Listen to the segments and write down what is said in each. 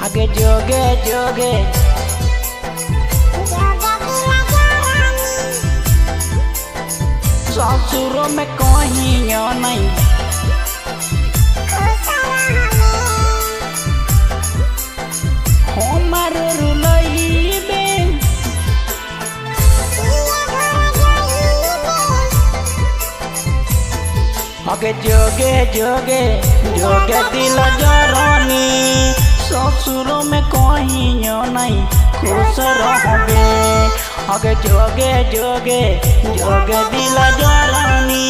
आगे जोगे जोगे ससुरों में कहीं नहीं हमार रुलइबे आगे जोगे जोगे जोगे दिल जरानी ससुरों में कहीं नहीं खुश रहबे आगे जोगे जोगे जोगे दिल जरानी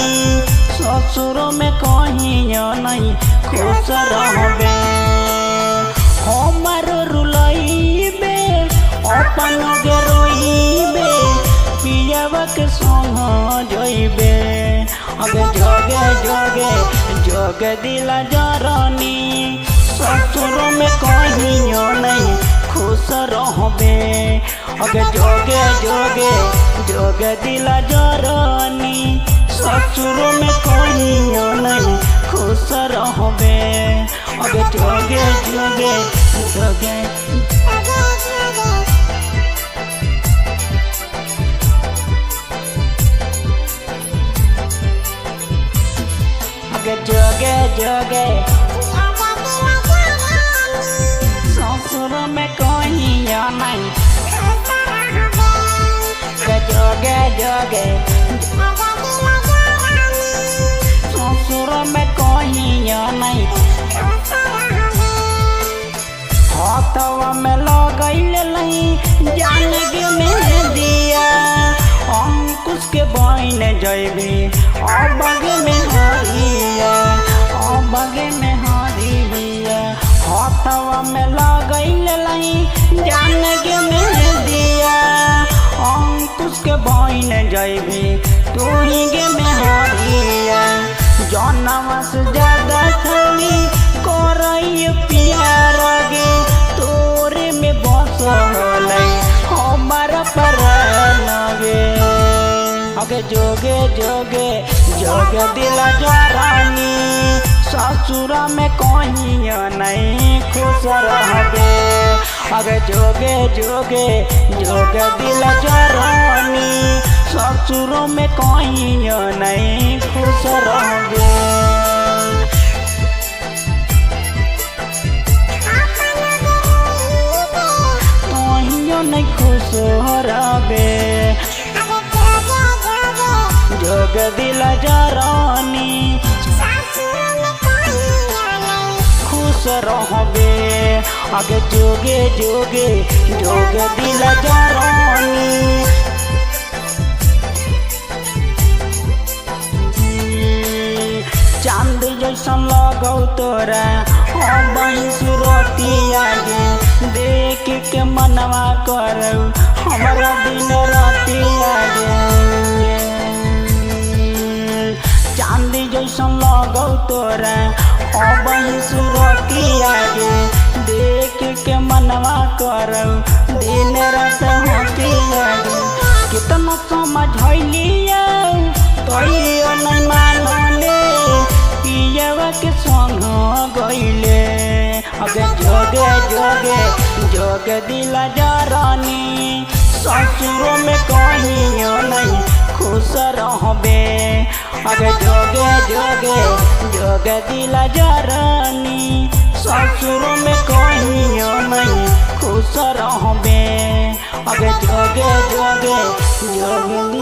ससुरों में कहीं नहीं खुश रहबे हमार रुलइबे अपन गे रोइबे पियावा के संग जइबे आगे जोगे जोगे जोगे दिल जरानी ससुरों में कहीं नहीं खुश रहबे आगे जोगे जोगे जोगे दिल जरानी ससुरों में कहीं नहीं खुश रहबे आगे जोगे जोगे जोगे आगे जोगे जोगे ससुर में कहीं नहीं जोगे जोगे ससुर में कहीं नहीं हाथवा में लगैले जान गे में दिया अंकुश के बहन जइबे बगे में हरिया बगे में हरिया हाथवा में लगैले जान गे में दिया अंकुश के बहन जइबे तू ही गे में हरिया जनवा से ज्यादा थोड़ी करई प्यार गे तोरे में बस होलै हमारा प्राण गे आगे जोगे जोगे जोगे दिल जरानी ससुरा में कहीं नहीं खुश रहबे आगे जोगे जोगे जोगे दिल जरानी ससुरों में कहीं नहीं खुश रहबे नहीं खुश रहबे जोग दिल जरानी खुश रहबे आगे जोगे जोगे जोग दिल जरानी चांद जैसन लगौ तोरा बही सुरतिया गे देख के मनवा करौ हमारा दिन रातिया गे चांद जैसन लगौ तोरा बही सुरतिया गे देख के मनवा करौ दिन रात होतिया गे कितना समझलिया तोइयो नहीं मानले पियावा के संग गइले आगे जोगे जोगे जोगे दिल जरानी ससुरों में कहीं नहीं खुश रहबे आगे जोगे जोगे जोगे दिल जरानी ससुरों में कहीं नहीं खुश रहबे आगे जोगे जोगे जोगे